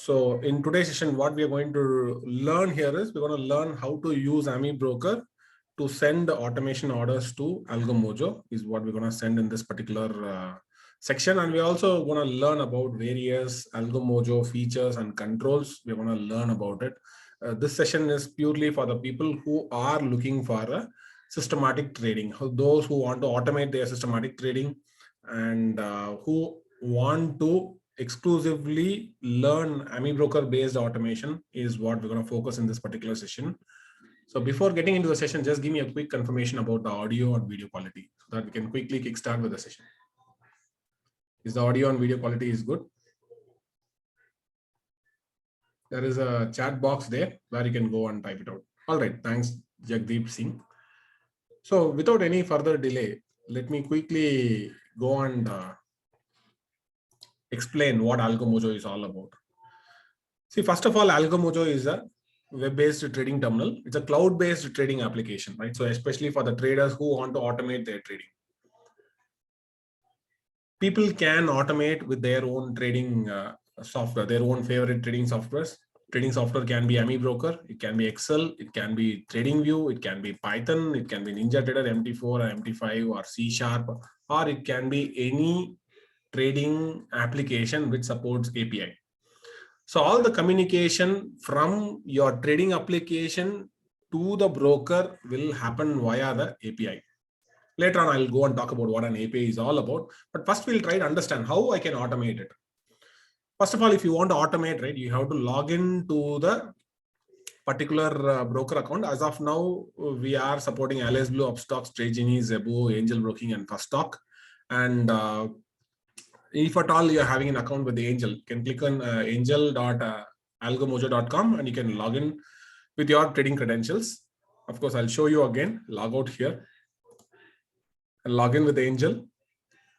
So in today's session, what we are going to learn here is we're going to learn how to use AmiBroker to send automation orders to AlgoMojo is what we're going to send in this particular section. And we're also going to learn about various AlgoMojo features and controls. We're going to learn about it. This session is purely for the people who are looking for a systematic trading, those who want to automate their systematic trading and who want to exclusively learn AmiBroker based automation is what we're going to focus in this particular session. So before getting into the session, just give me a quick confirmation about the audio and video quality so that we can quickly kickstart with the session. Is the audio and video quality is good? There is a chat box there where you can go and type it out. All right, thanks Jagdeep Singh. So without any further delay, let me quickly go and explain what AlgoMojo is all about. See, first of all, AlgoMojo is a web-based trading terminal. It's a cloud-based trading application, right? So especially for the traders who want to automate their trading. People can automate with their own trading software, their own favorite trading softwares. Trading software can be AmiBroker, it can be Excel, it can be TradingView, it can be Python, it can be NinjaTrader, MT4 or MT5 or C#, or it can be any trading application which supports API. So all the communication from your trading application to the broker will happen via the API. Later on, I'll go and talk about what an API is all about. But first, we'll try to understand how I can automate it. First of all, if you want to automate, right, you have to log in to the particular broker account. As of now, we are supporting Alice Blue, Upstox, TradeGenie, Zebu, Angel Broking, and Firststock. And if at all you're having an account with the Angel, you can click on angel.algomojo.com and you can log in with your trading credentials. Of course, I'll show you again. Log out here. I'll log in with Angel.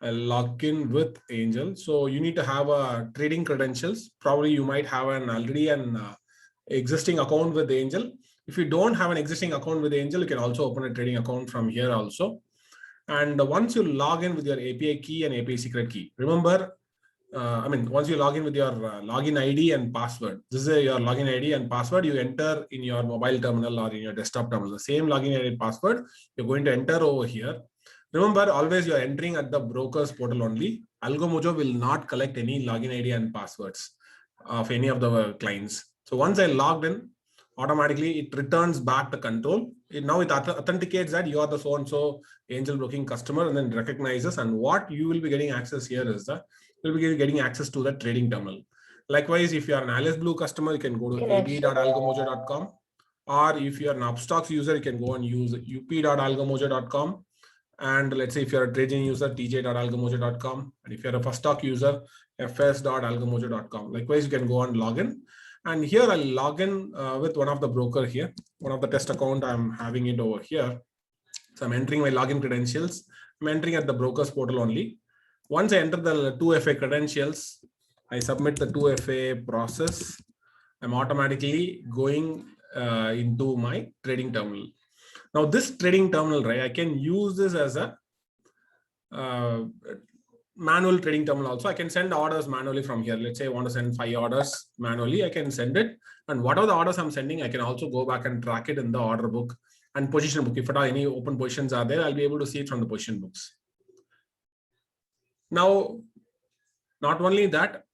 I'll log in with Angel. So you need to have a trading credentials. Probably you might have already an existing account with Angel. If you don't have an existing account with Angel, you can also open a trading account from here also. And once you log in with your API key and API secret key, remember, once you log in with your login ID and password, this is your login ID and password you enter in your mobile terminal or in your desktop terminal. The same login ID and password you're going to enter over here. Remember, always you're entering at the broker's portal only. AlgoMojo will not collect any login ID and passwords of any of the clients. So once I logged in, automatically it returns back the control. Now it authenticates that you are the so-and-so Angel Broking customer and then recognizes. And what you will be getting access here is that you'll be getting access to the trading terminal. Likewise, if you are an Alice Blue customer, you can go to ab.algomojo.com. Or if you are an Upstox user, you can go and use up.algomojo.com. And let's say if you're a TradeGenie user, tj.algomojo.com. And if you're a Firststock user, fs.algomojo.com. Likewise, you can go and log in. And here I'll log in with one of the broker here, one of the test account. I'm having it over here. So I'm entering my login credentials. I'm entering at the broker's portal only. Once I enter the 2FA credentials, I submit the 2FA process. I'm automatically going into my trading terminal. Now this trading terminal, right, I can use this as a manual trading terminal also. I can send orders manually from here. Let's say I want to send 5 orders manually. I can send it. And whatever the orders I'm sending, I can also go back and track it in the order book and position book. If at all any open positions are there, I'll be able to see it from the position books. Now, not only that,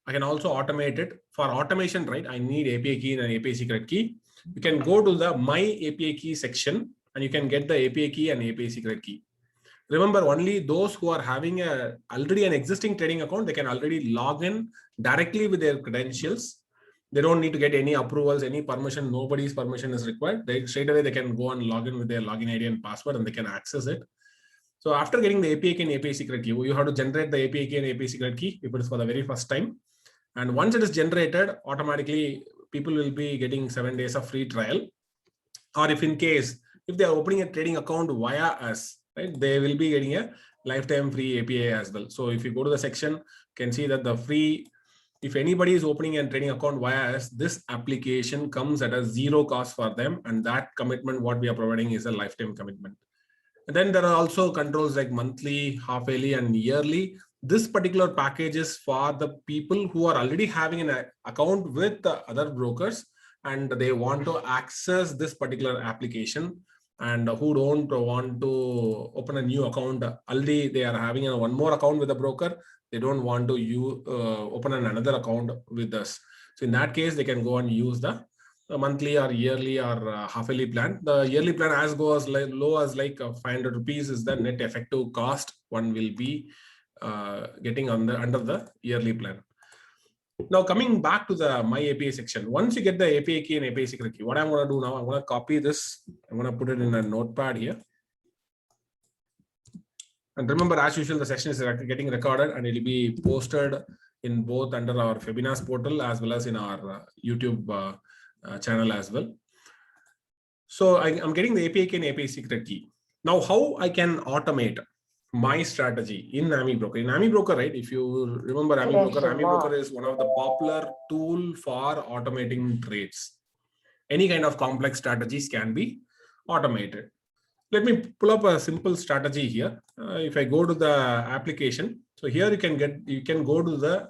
I can also automate it. For automation, right, I need API key and an API secret key. You can go to the My API Key section and you can get the API key and API secret key. Remember, only those who are having already an existing trading account, they can already log in directly with their credentials. They don't need to get any approvals, any permission. Nobody's permission is required. Straight away, they can go and log in with their login ID and password and they can access it. So after getting the API key and API secret key, you have to generate the API key and API secret key if it is for the very first time. And once it is generated, automatically people will be getting 7 days of free trial. Or if in case, if they are opening a trading account via us, right, they will be getting a lifetime free API as well. So if you go to the section, you can see that the free, if anybody is opening a trading account via us, this application comes at a 0 cost for them. And that commitment, what we are providing is a lifetime commitment. And then there are also controls like monthly, half-yearly, and yearly. This particular package is for the people who are already having an account with the other brokers and they want to access this particular application, and who don't want to open a new account. Already they are having one more account with the broker. They don't want to open another account with us. So in that case, they can go and use the monthly or yearly or half yearly plan. The yearly plan as low as like 500 rupees is the net effective cost one will be getting under the yearly plan. Now coming back to the My API section, once you get the API key and API secret key, what I'm going to do now, I'm going to copy this. I'm going to put it in a notepad here. And remember, as usual, the session is getting recorded and it will be posted in both under our Febinars portal as well as in our YouTube channel as well. So I'm getting the API key and API secret key. Now, how I can automate my strategy in AmiBroker? In AmiBroker, right? If you remember AmiBroker is one of the popular tool for automating trades. Any kind of complex strategies can be automated. Let me pull up a simple strategy here. If I go to the application, so here you can go to the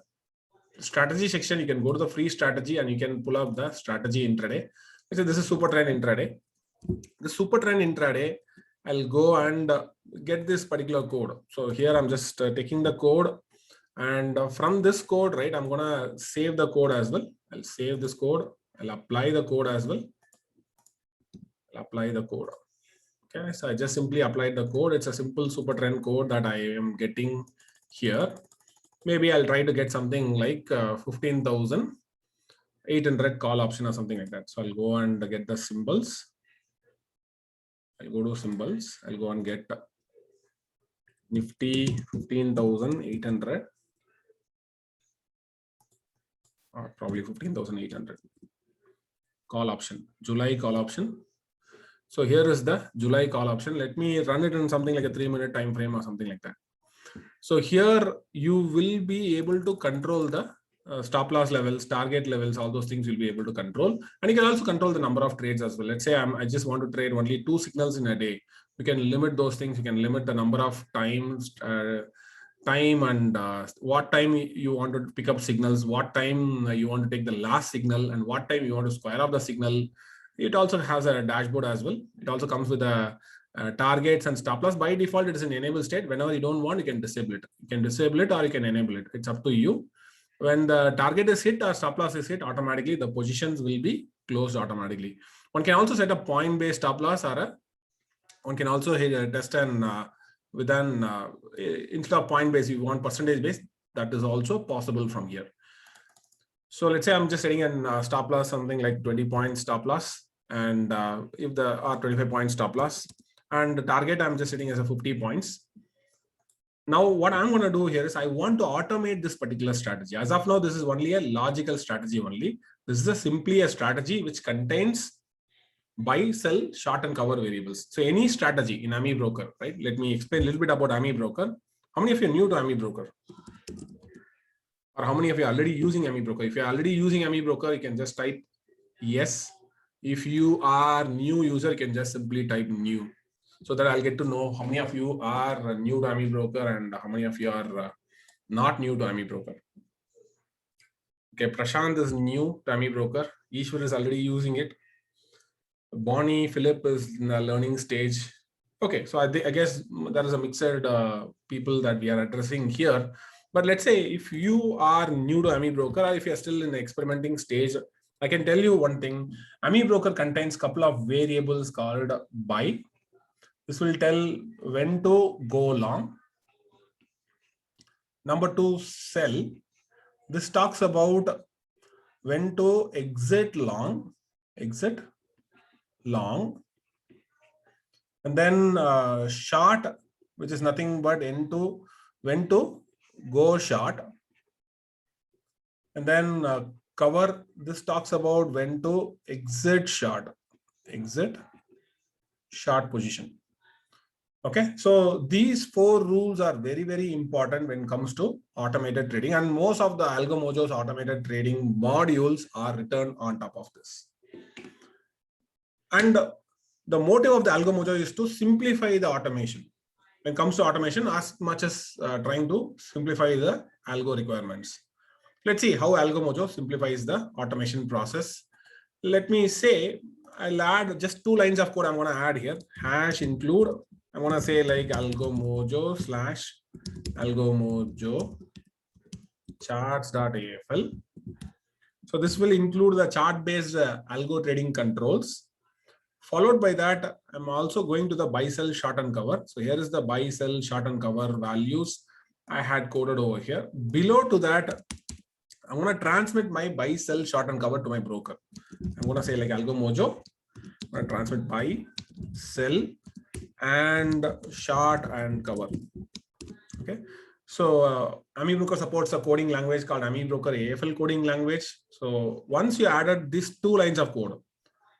strategy section. You can go to the free strategy and you can pull up the strategy intraday. Let's say this is super trend intraday. The super trend intraday, I'll go and get this particular code. So here I'm just taking the code, and from this code, right, I'm gonna save the code as well. I'll save this code. I'll apply the code as well. I'll apply the code. Okay, so I just simply applied the code. It's a simple super trend code that I am getting here. Maybe I'll try to get something like 15,800 call option or something like that. So I'll go and get the symbols. I'll go to symbols. I'll go and get Nifty 15,800 or probably 15,800 call option, July call option. So here is the July call option. Let me run it in something like a 3-minute time frame or something like that. So here you will be able to control the stop loss levels, target levels, all those things you'll be able to control. And you can also control the number of trades as well. Let's say I just want to trade only 2 signals in a day. You can limit those things. You can limit the number of times, time and what time you want to pick up signals, what time you want to take the last signal, and what time you want to square up the signal. It also has a dashboard as well. It also comes with a targets and stop loss. By default, it is in enable state. Whenever you don't want, you can disable it. You can disable it or you can enable it. It's up to you. When the target is hit or stop loss is hit, automatically the positions will be closed automatically. One can also set a point-based stop loss, or one can also test and with an instead of point-based, you want percentage-based. That is also possible from here. So let's say I'm just setting a stop loss, something like 20-point stop loss, and if the 25-point stop loss, and the target I'm just setting as a 50 points. Now what I'm going to do here is I want to automate this particular strategy. As of now, this is only a logical strategy only. This is simply a strategy which contains buy, sell, short and cover variables. So any strategy in AmiBroker, right? Let me explain a little bit about AmiBroker. How many of you are new to AmiBroker? Or how many of you are already using AmiBroker? If you're already using AmiBroker, you can just type yes. If you are new user, you can just simply type new, so that I'll get to know how many of you are new to AmiBroker and how many of you are not new to AmiBroker. Okay, Prashant is new to AmiBroker. Ishwar is already using it. Bonnie, Philip is in the learning stage. Okay, so I guess there is a mixed people that we are addressing here. But let's say if you are new to AmiBroker, or if you're still in the experimenting stage, I can tell you one thing. AmiBroker contains a couple of variables called buy. This will tell when to go long. Number 2, sell. This talks about when to exit long. And then short, which is nothing but when to go short. And then cover, this talks about when to exit short position. Okay, so these 4 rules are very, very important when it comes to automated trading, and most of the AlgoMojo's automated trading modules are written on top of this. And the motive of the AlgoMojo is to simplify the automation. when it comes to automation, as much as trying to simplify the algo requirements. Let's see how AlgoMojo simplifies the automation process. Let me say, I'll add just 2 lines of code I'm going to add here. Hash include, I'm going to say like AlgoMojo / AlgoMojo charts.afl. So this will include the chart-based algo trading controls. Followed by that, I'm also going to the buy, sell, short and cover. So here is the buy, sell, short and cover values I had coded over here. Below to that, I'm going to transmit my buy, sell, short and cover to my broker. I'm going to say like AlgoMojo. I'm going to transmit buy, sell, and short and cover. Okay. So AmiBroker supports a coding language called AmiBroker AFL coding language. So once you added these 2 lines of code,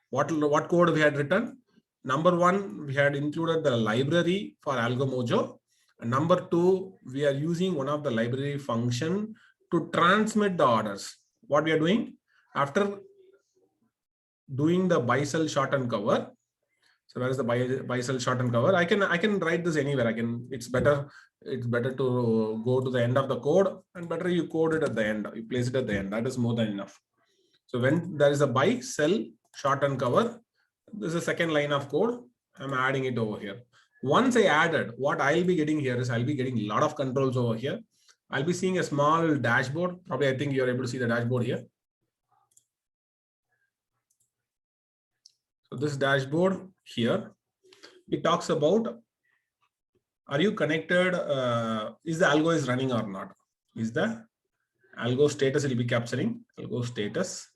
what code we had written? Number 1, we had included the library for AlgoMojo. And number 2, we are using one of the library function to transmit the orders. What we are doing after doing the buy, sell, short and cover. So where is the buy, sell, short and cover? I can write this anywhere. It's better to go to the end of the code, and better you code it at the end. You place it at the end. That is more than enough. So when there is a buy, sell, short and cover, this is the second line of code. I'm adding it over here. Once I added, what I'll be getting here is I'll be getting a lot of controls over here. I'll be seeing a small dashboard. Probably I think you're able to see the dashboard here. So this dashboard here, it talks about, are you connected? Is the algo is running or not? Is the algo status will be capturing algo status.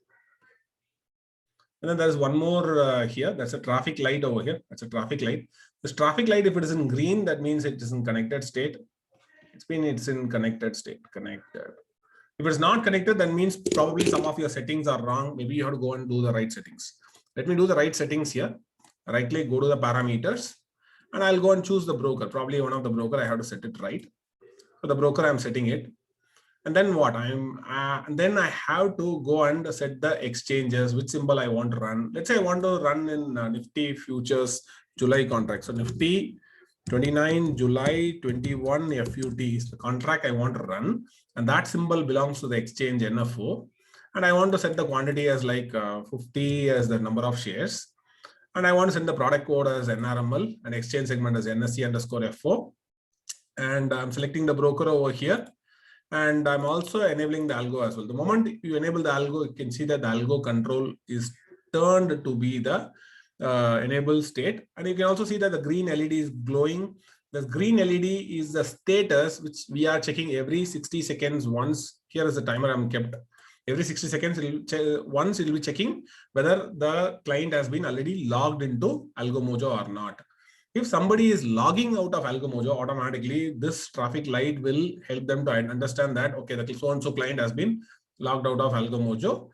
And then there's one more here. That's a traffic light over here. That's a traffic light. This traffic light, if it is in green, that means it is in connected state. It's in connected state, connected. If it's not connected, that means probably some of your settings are wrong. Maybe you have to go and do the right settings. Let me do the right settings here. Right click, go to the parameters, and I'll go and choose the broker. Probably one of the broker, I have to set it right. For the broker, I'm setting it. And then what? Then I have to go and set the exchanges, which symbol I want to run. Let's say I want to run in Nifty futures July contract. So Nifty 29 July 21 FUT is the contract I want to run, and that symbol belongs to the exchange NFO. And I want to set the quantity as like 50 as the number of shares, and I want to set the product code as NRML and exchange segment as NSE_FO. And I'm selecting the broker over here. And I'm also enabling the algo as well. The moment you enable the algo, you can see that the algo control is turned to be the enable state. And you can also see that the green LED is glowing. The green LED is the status, which we are checking every 60 seconds once. Here is the timer I'm kept. Every 60 seconds, once it will be checking whether the client has been already logged into AlgoMojo or not. If somebody is logging out of AlgoMojo, automatically this traffic light will help them to understand that, okay, the so-and-so client has been logged out of AlgoMojo.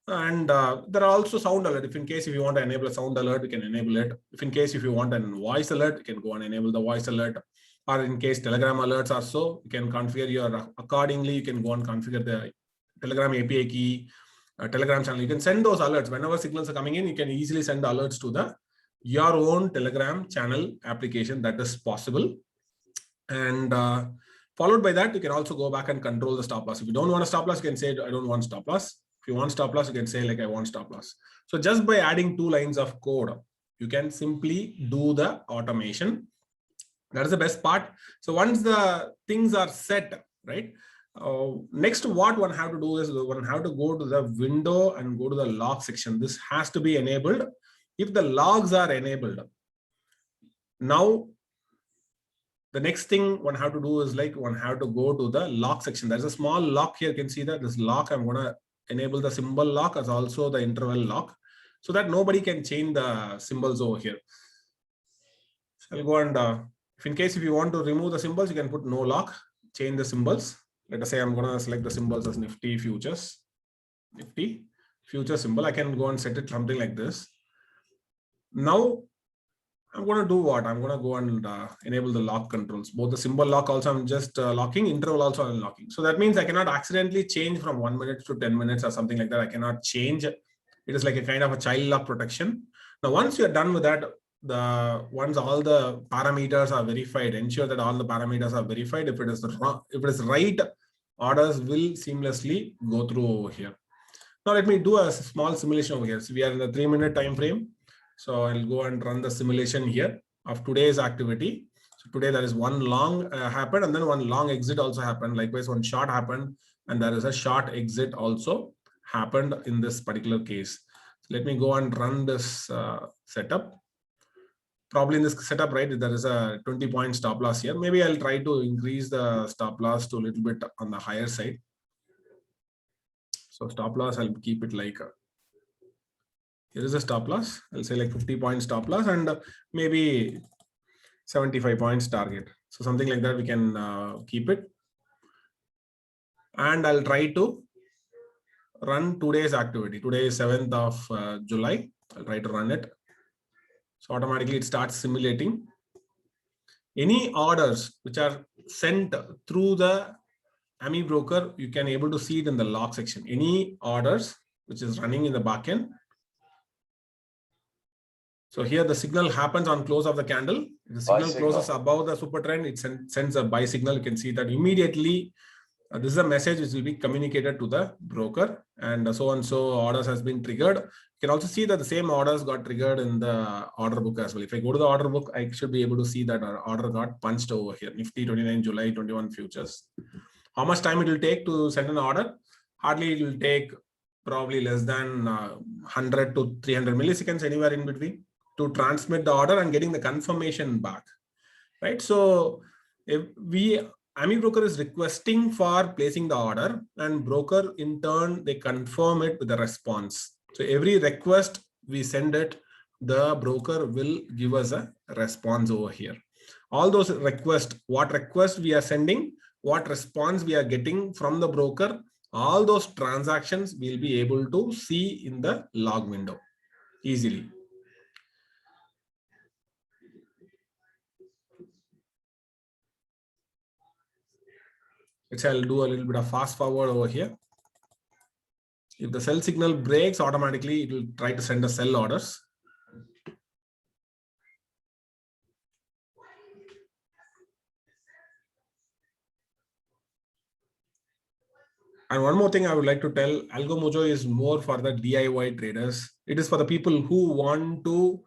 And there are also sound alert. If in case if you want to enable a sound alert, you can enable it. If in case if you want a voice alert, you can go and enable the voice alert. Or in case Telegram alerts are so, you can configure your accordingly. You can go and configure the Telegram API key, Telegram channel. You can send those alerts whenever signals are coming in. You can easily send alerts to your own Telegram channel application. That is possible. And followed by that, you can also go back and control the stop loss. If you don't want a stop loss, you can say, I don't want stop loss. If you want stop loss, you can say like, I want stop loss. So just by adding 2 lines of code, you can simply do the automation. That is the best part. So once the things are set, right? Next, what one have to do is one have to go to the window and go to the log section. This has to be enabled. If the logs are enabled, now the next thing one have to do is like one have to go to the lock section. There's a small lock here. You can see that this lock, I'm going to enable the symbol lock as also the interval lock so that nobody can change the symbols over here. So I'll go and if in case if you want to remove the symbols, you can put no lock, change the symbols. Let us say I'm going to select the symbols as Nifty futures, Nifty future symbol. I can go and set it something like this. Now I'm going to do what? I'm going to go and enable the lock controls. Both the symbol lock also I'm just locking, interval also I'm locking. So that means I cannot accidentally change from 1 minute to 10 minutes or something like that. I cannot change. It is like a kind of a child lock protection. Now, once you're done with that, once all the parameters are verified, ensure that all the parameters are verified. If it is right, orders will seamlessly go through over here. Now let me do a small simulation over here. So we are in the 3-minute time frame. So I'll go and run the simulation here of today's activity. So today there is one long happened, and then one long exit also happened. Likewise, one short happened, and there is a short exit also happened in this particular case. So let me go and run this setup. Probably in this setup, right, there is a 20-point stop loss here. Maybe I'll try to increase the stop loss to a little bit on the higher side. So stop loss, I'll keep it like, here is a stop loss. I'll say like 50-point stop loss and maybe 75 points target. So something like that we can keep it. And I'll try to run today's activity. Today is 7th of July. I'll try to run it. So automatically it starts simulating. Any orders which are sent through the AMI broker, you can able to see it in the log section. Any orders which is running in the backend. So here the signal happens on close of the candle. If the signal closes above the super trend, it sends a buy signal. You can see that immediately. This is a message which will be communicated to the broker, and so and so orders has been triggered. You can also see that the same orders got triggered in the order book as well. If I go to the order book, I should be able to see that our order got punched over here. Nifty 29 July 21 futures. How much time it will take to send an order? Hardly it will take probably less than 100 to 300 milliseconds, anywhere in between, to transmit the order and getting the confirmation back, right? So if AMI broker is requesting for placing the order, and broker in turn, they confirm it with a response. So every request we send it, the broker will give us a response over here. All those requests, what request we are sending, what response we are getting from the broker, all those transactions we'll be able to see in the log window easily. I'll do a little bit of fast forward over here. If the sell signal breaks, automatically it will try to send us sell orders. And one more thing I would like to tell, AlgoMojo is more for the DIY traders. It is for the people who want to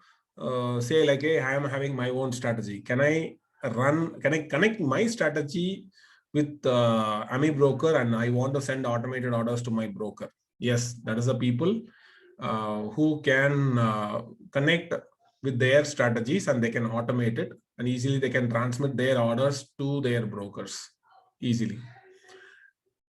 say like, hey, I am having my own strategy. Can I connect my strategy with AMI broker, and I want to send automated orders to my broker? Yes, that is the people who can connect with their strategies, and they can automate it, and easily they can transmit their orders to their brokers easily.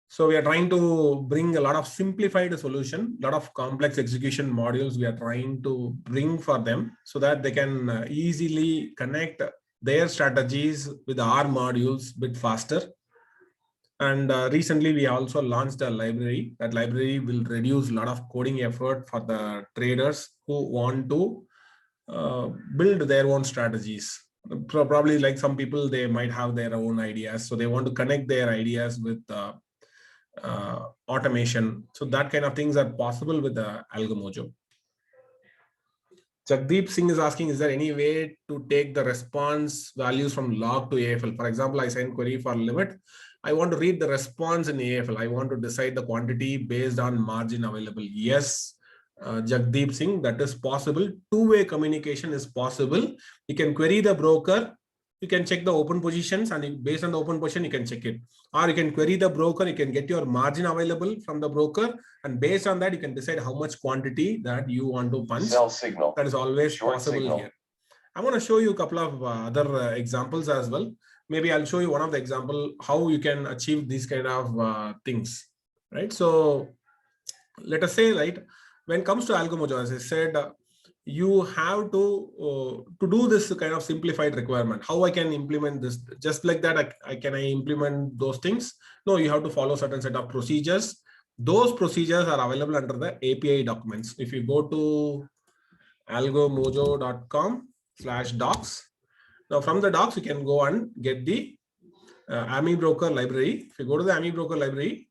So we are trying to bring a lot of simplified solution, a lot of complex execution modules we are trying to bring for them, so that they can easily connect their strategies with our modules a bit faster. And recently we also launched a library. That library will reduce a lot of coding effort for the traders who want to build their own strategies. Probably like some people, they might have their own ideas, so they want to connect their ideas with automation. So that kind of things are possible with the AlgoMojo. Jagdeep Singh is asking, is there any way to take the response values from log to AFL? For example, I send query for limit. I want to read the response in AFL. I want to decide the quantity based on margin available. Yes, Jagdeep Singh, that is possible. Two-way communication is possible. You can query the broker. You can check the open positions, and based on the open position, you can check it. Or you can query the broker. You can get your margin available from the broker, and based on that, you can decide how much quantity that you want to punch. Sell signal. That is always possible here. I want to show you a couple of other examples as well. Maybe I'll show you one of the example how you can achieve these kind of things, right? So let us say, right, when it comes to AlgoMojo, as I said, you have to do this kind of simplified requirement. How I can implement this? Just like that, can I implement those things? No, you have to follow certain set of procedures. Those procedures are available under the API documents. If you go to algomojo.com/docs, now from the docs, you can go and get the AMI broker library. If you go to the AMI broker library,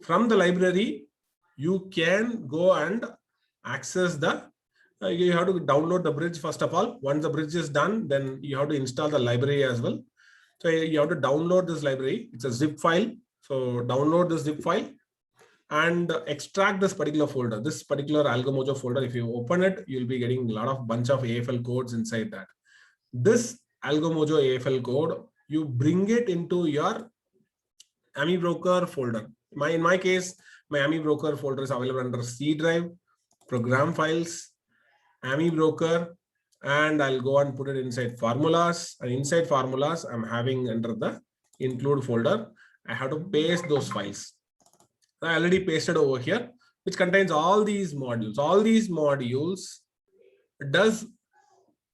from the library, you can go and access the You have to download the bridge first of all. Once the bridge is done, then you have to install the library as well. So you have to download this library. It's a zip file. So download this zip file and extract this particular folder, this particular AlgoMojo folder. If you open it, you'll be getting a lot of bunch of AFL codes inside that. This AlgoMojo AFL code, you bring it into your AmiBroker folder. In my case, my AmiBroker folder is available under C drive, program files, AmiBroker, and I'll go and put it inside formulas. And inside formulas, I'm having under the include folder. I have to paste those files. I already pasted over here, which contains all these modules. All these modules does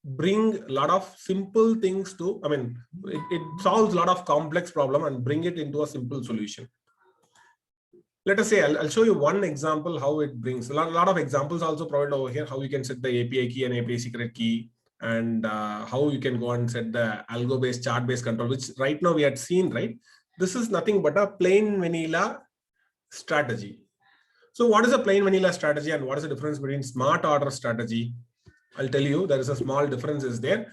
bring a lot of simple things to, it solves a lot of complex problem and bring it into a simple solution. Let us say, I'll show you one example how it brings. A lot of examples also provided over here, how you can set the API key and API secret key, and how you can go and set the algo-based, chart-based control, which right now we had seen, right? This is nothing but a plain vanilla strategy. So what is a plain vanilla strategy and what is the difference between smart order strategy? I'll tell you, there is a small difference is there.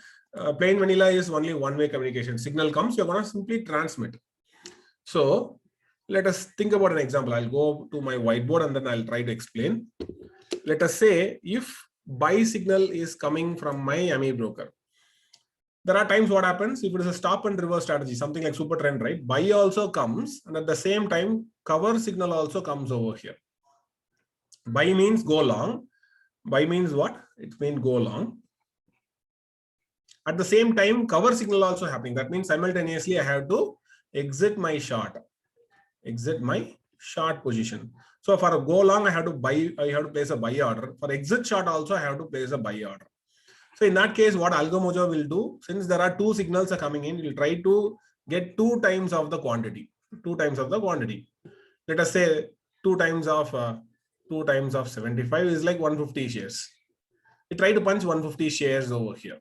Plain vanilla is only one-way communication. Signal comes, you're going to simply transmit. So let us think about an example. I'll go to my whiteboard and then I'll try to explain. Let us say if buy signal is coming from my AmiBroker. There are times what happens if it is a stop and reverse strategy, something like super trend, right? Buy also comes, and at the same time, cover signal also comes over here. Buy means go long. Buy means what? It means go long. At the same time, cover signal also happening. That means simultaneously I have to exit my short. Exit my short position. So for a go long, I have to place a buy order. For exit short also, I have to place a buy order. So in that case, what AlgoMojo will do, since there are two signals are coming in, it will try to get 2 times of the quantity. 2 times of the quantity. Let us say 2 times of 75 is like 150 shares. We try to punch 150 shares over here.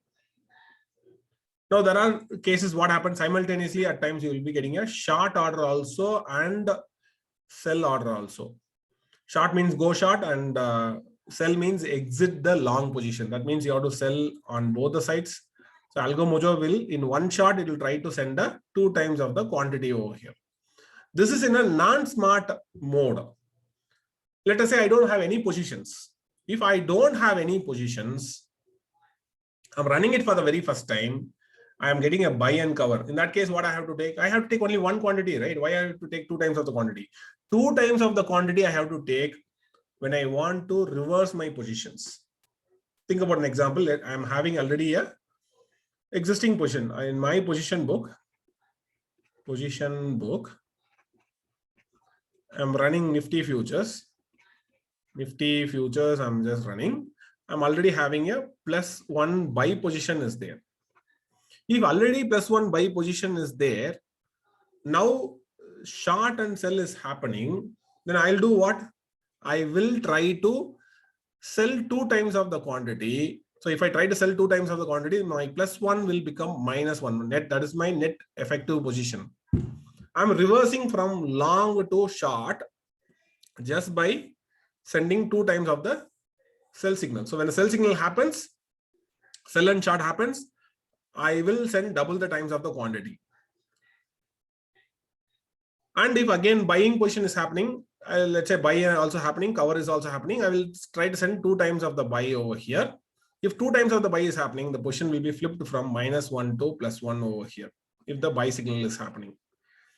Now there are cases what happens simultaneously. At times you will be getting a short order also and sell order also. Short means go short and sell means exit the long position. That means you have to sell on both the sides. So AlgoMojo will, in one shot, it will try to send a 2 times of the quantity over here. This is in a non-smart mode. Let us say I don't have any positions. If I don't have any positions, I'm running it for the very first time. I am getting a buy and cover. In that case, what I have to take? I have to take only one quantity, right? Why I have to take 2 times of the quantity? 2 times of the quantity I have to take when I want to reverse my positions. Think about an example. I'm having already a existing position in my position book. I'm running Nifty futures. Nifty futures, I'm just running. I'm already having a +1 buy position is there. If already +1 buy position is there, now short and sell is happening, then I'll do what? I will try to sell 2 times of the quantity. So if I try to sell 2 times of the quantity, my +1 will become -1 net. That is my net effective position. I'm reversing from long to short just by sending 2 times of the sell signal. So when the sell signal happens, sell and short happens, I will send double the times of the quantity. And if again buying position is happening, let's say buy also happening, cover is also happening, I will try to send 2 times of the buy over here. If 2 times of the buy is happening, the position will be flipped from -1 to +1 over here if the buy signal is happening.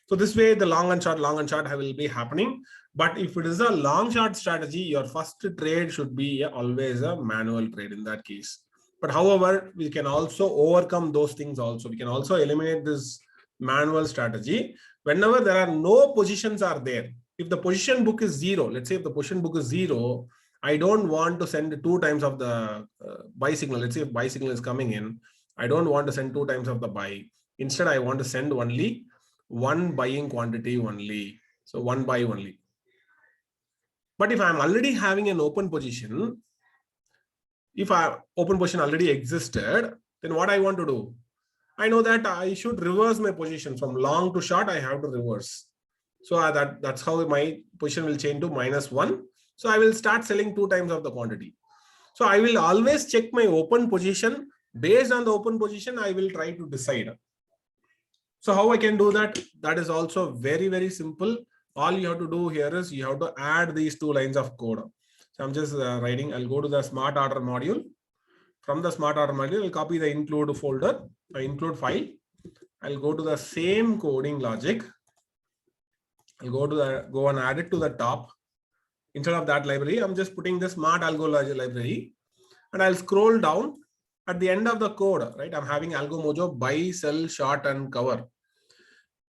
So this way the long and short will be happening. But if it is a long short strategy, your first trade should be always a manual trade in that case. But however, we can also overcome those things also. We can also eliminate this manual strategy whenever there are no positions are there. If the position book is 0, let's say if the position book is 0, I don't want to send 2 times of the buy signal. Let's say if buy signal is coming in, I don't want to send 2 times of the buy. Instead, I want to send only 1 buying quantity only. So 1 buy only. But if I'm already having an open position, if our open position already existed, then what I want to do? I know that I should reverse my position from long to short. I have to reverse. So that's how my position will change to -1. So I will start selling 2 times of the quantity. So I will always check my open position. Based on the open position, I will try to decide. So how I can do that? That is also very, very simple. All you have to do here is you have to add these two lines of code. So I'm just writing, I'll go to the smart order module. From the smart order module, I'll copy the include folder, include file. I'll go to the same coding logic. I'll go and add it to the top. Instead of that library, I'm just putting the smart algo library, and I'll scroll down. At the end of the code, right? I'm having Algo Mojo buy, sell, short, and cover.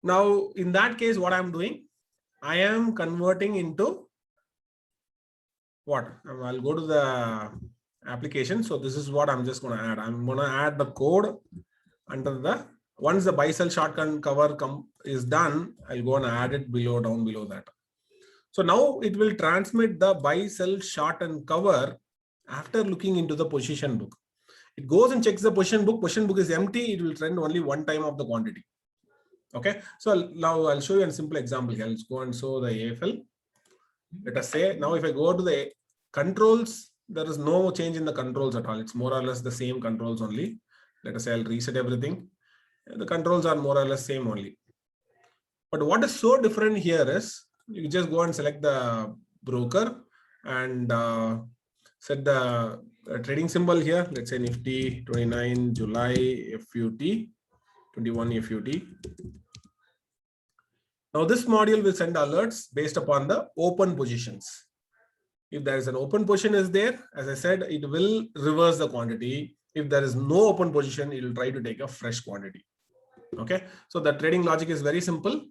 Now, in that case, what I'm doing, I am converting into what? I'll go to the application. So this is what I'm just going to add. I'm going to add the code under the, once the buy, sell, short, and cover is done, I'll go and add it down below that. So now it will transmit the buy, sell, short, and cover after looking into the position book. It goes and checks the position book. Position book is empty. It will trend only one time of the quantity. Okay. So now I'll show you a simple example here. Let's go and show the AFL. Let us say now if I go to the controls, there is no change in the controls at all. It's more or less the same controls only. Let us say I'll reset everything. The controls are more or less same only. But what is so different here is you just go and select the broker and set the trading symbol here. Let's say Nifty 29 July FUT 21 FUT. Now this module will send alerts based upon the open positions. If there is an open position is there, as I said, it will reverse the quantity. If there is no open position, it will try to take a fresh quantity. Okay, so the trading logic is very simple.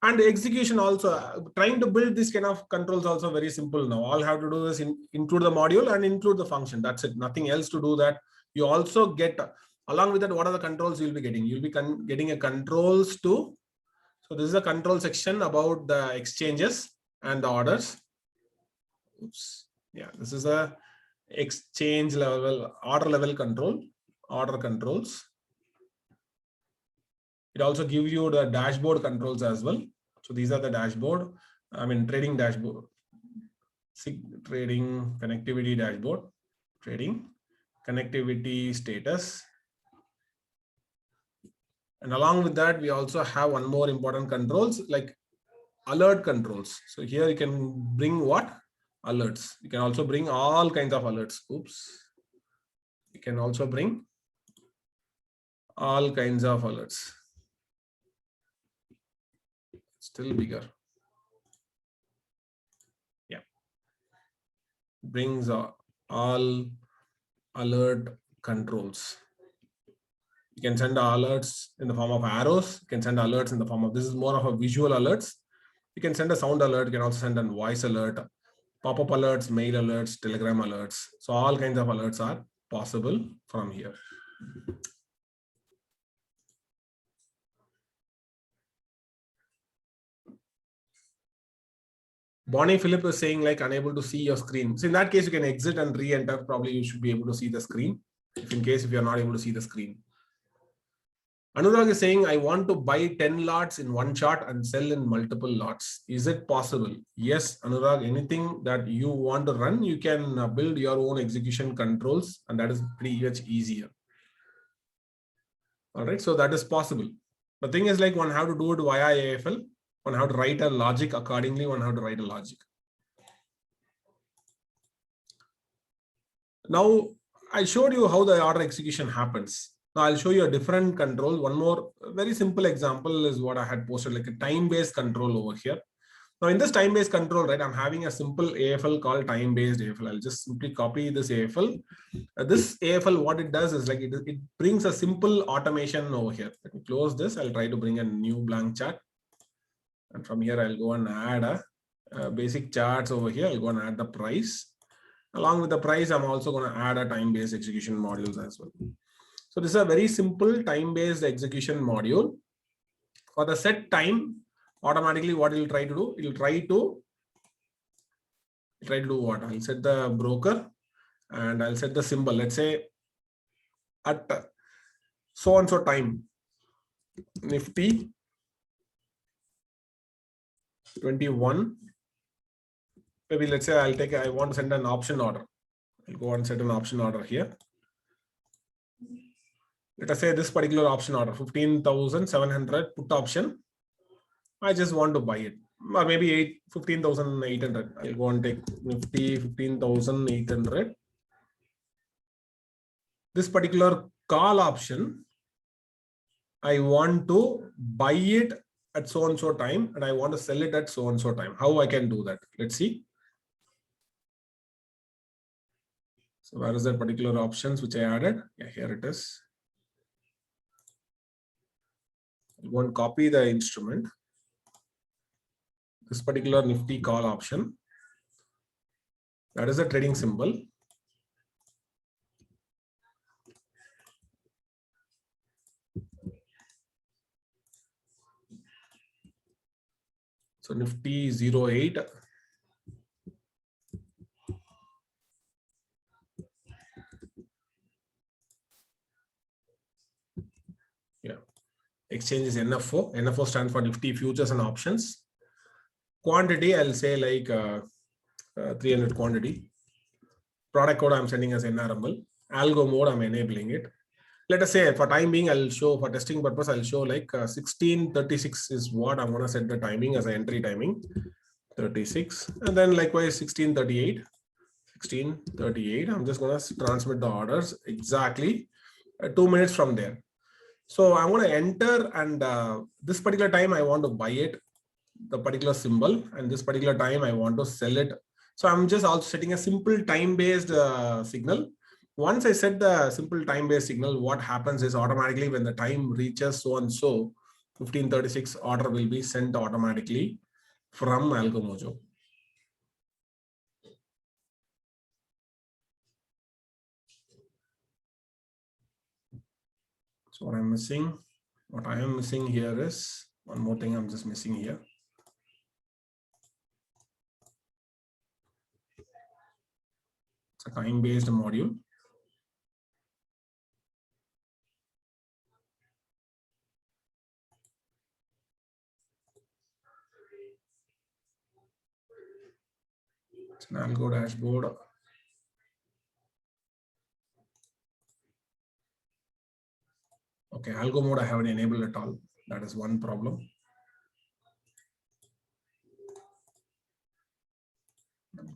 And the execution also, trying to build this kind of controls also very simple now. All you have to do is include the module and include the function. That's it. Nothing else to do that. You also get, along with that, what are the controls you'll be getting? You'll be getting a controls to, so this is a control section about the exchanges and the orders. Oops. Yeah, this is a exchange level, order level control, order controls. It also gives you the dashboard controls as well. So these are the dashboard, trading dashboard, trading connectivity dashboard, trading connectivity status. And along with that, we also have one more important controls like alert controls. So here you can bring what? Alerts. You can also bring all kinds of alerts. Oops. You can also bring all kinds of alerts. Still bigger. Yeah. Brings all alert controls. You can send alerts in the form of arrows. You can send alerts in the form of, this is more of a visual alerts. You can send a sound alert. You can also send a voice alert, pop-up alerts, mail alerts, telegram alerts. So all kinds of alerts are possible from here. Bonnie Philip is saying like unable to see your screen. So in that case, you can exit and re-enter. Probably you should be able to see the screen. If you're not able to see the screen. Anurag is saying, I want to buy 10 lots in one chart and sell in multiple lots. Is it possible? Yes, Anurag, anything that you want to run, you can build your own execution controls, and that is pretty much easier. All right, so that is possible. The thing is like one have to do it via AFL. One have to write a logic accordingly. One have to write a logic. Now, I showed you how the order execution happens. Now I'll show you a different control. One more very simple example is what I had posted, like a time-based control over here. Now in this time-based control, right, I'm having a simple AFL called time-based AFL. I'll just simply copy this AFL. This AFL, what it does is like it brings a simple automation over here. Let me close this. I'll try to bring a new blank chart. And from here, I'll go and add a basic charts over here. I'll go and add the price. Along with the price, I'm also going to add a time-based execution modules as well. So this is a very simple time-based execution module. For the set time, automatically what it will try to do, it will try to do what? I'll set the broker and I'll set the symbol. Let's say at so and so time, Nifty 21. Maybe let's say I want to send an option order. I'll go and set an option order here. Let us say this particular option order, 15,700 put option. I just want to buy it, or maybe 15,800. I'll go and take Nifty 15,800. This particular call option, I want to buy it at so and so time, and I want to sell it at so and so time. How I can do that? Let's see. So where is that particular options which I added? Yeah, here it is. I want to copy the instrument. This particular Nifty call option. That is the trading symbol. So Nifty 08. Yeah. Exchange is NFO. NFO stands for Nifty Futures and Options. Quantity, I'll say like 300 quantity. Product code I'm sending as NRML. Algo mode, I'm enabling it. Let us say for time being, I'll show for testing purpose, I'll show like 1636 is what I'm going to set the timing as an entry timing. 36. And then likewise 1638. 1638. I'm just going to transmit the orders exactly 2 minutes from there. So I'm going to enter, and this particular time I want to buy it, the particular symbol, and this particular time I want to sell it. So I'm just also setting a simple time-based signal. Once I set the simple time-based signal, what happens is automatically when the time reaches so and so, 1536 order will be sent automatically from AlgoMojo. So what I am missing here is one more thing I'm just missing here. It's a time-based module. It's an algo dashboard. Okay, algo mode I haven't enabled at all. That is one problem.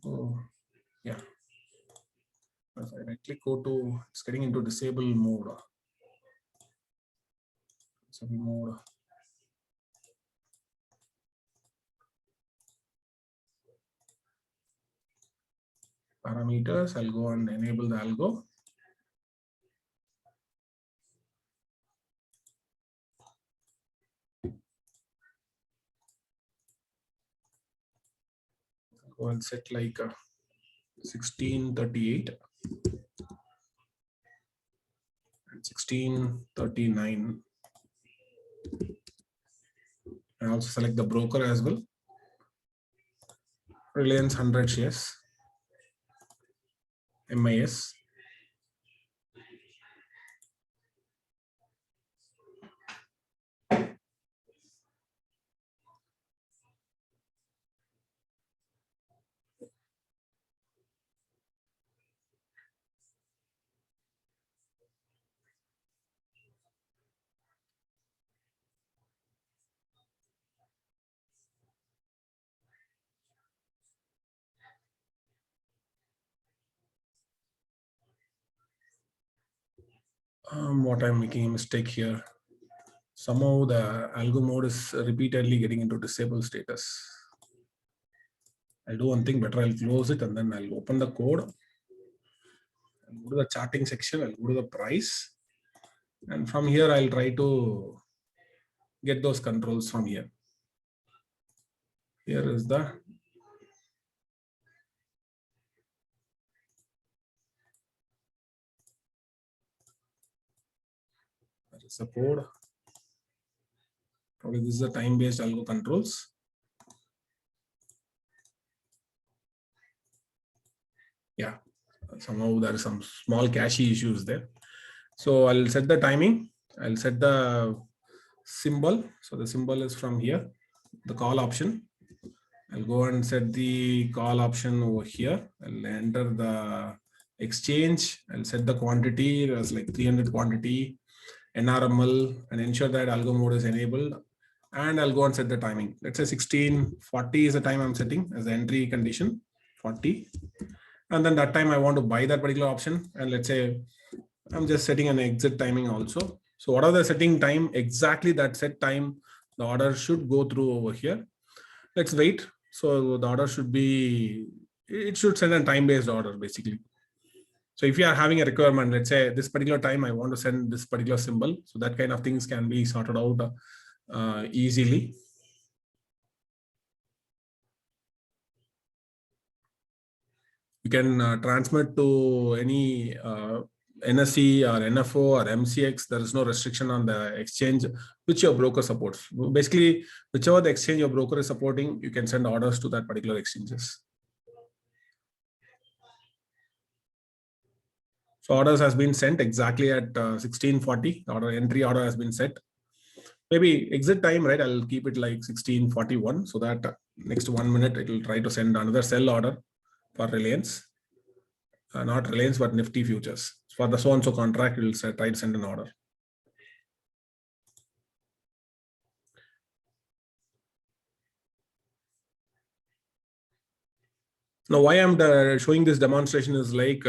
Oh, yeah. If I right click, go to, it's getting into disable mode. Disable mode. Parameters, I'll go and enable the algo. I'll go and set like 1638 and 1639. I also select the broker as well. Reliance 100 shares. MIS. What I'm making a mistake here. Somehow the algo mode is repeatedly getting into disable status. I'll do one thing better. I'll close it and then I'll open the code. I'll go to the charting section. I'll go to the price. And from here, I'll try to get those controls from here. Here is the code. Probably this is the time-based algo controls. Yeah, somehow there are some small cache issues there. So I'll set the timing. I'll set the symbol. So the symbol is from here, the call option. I'll go and set the call option over here. I'll enter the exchange. I'll set the quantity as like 300 quantity, NRML, and ensure that algo mode is enabled. And I'll go and set the timing. Let's say 1640 is the time I'm setting as the entry condition, 40. And then that time I want to buy that particular option. And let's say I'm just setting an exit timing also. So what are the setting time? Exactly that set time, the order should go through over here. Let's wait. So the order should be, it should send a time-based order basically. So if you are having a requirement, let's say this particular time, I want to send this particular symbol. So that kind of things can be sorted out easily. You can transmit to any NSE or NFO or MCX. There is no restriction on the exchange which your broker supports. Basically, whichever the exchange your broker is supporting, you can send orders to that particular exchanges. So orders has been sent exactly at 1640. Order entry order has been set. Maybe exit time, right? I'll keep it like 1641 so that next 1 minute it will try to send another sell order for Reliance. Not Reliance, but Nifty futures. For the so-and-so contract, it will try to send an order. Now, why I'm showing this demonstration is like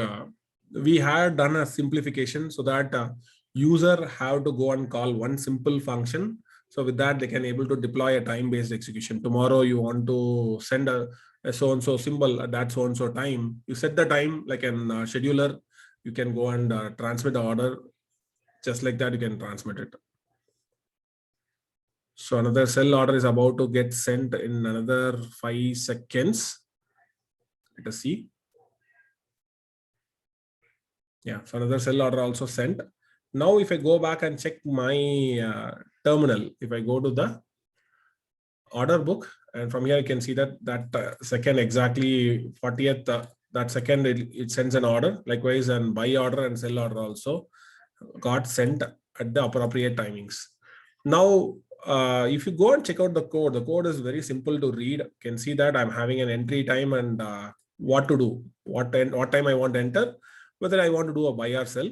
we had done a simplification so that user have to go and call one simple function. So with that, they can able to deploy a time-based execution. Tomorrow, you want to send a so-and-so symbol at that so-and-so time. You set the time like an scheduler. You can go and transmit the order. Just like that, you can transmit it. So another sell order is about to get sent in another 5 seconds. Let us see. Yeah, so another sell order also sent. Now, if I go back and check my terminal, if I go to the order book, and from here, you can see that second exactly 40th, that second it sends an order. Likewise, and buy order and sell order also got sent at the appropriate timings. Now, if you go and check out the code is very simple to read. You can see that I'm having an entry time and what to do, what time I want to enter, whether I want to do a buy or sell.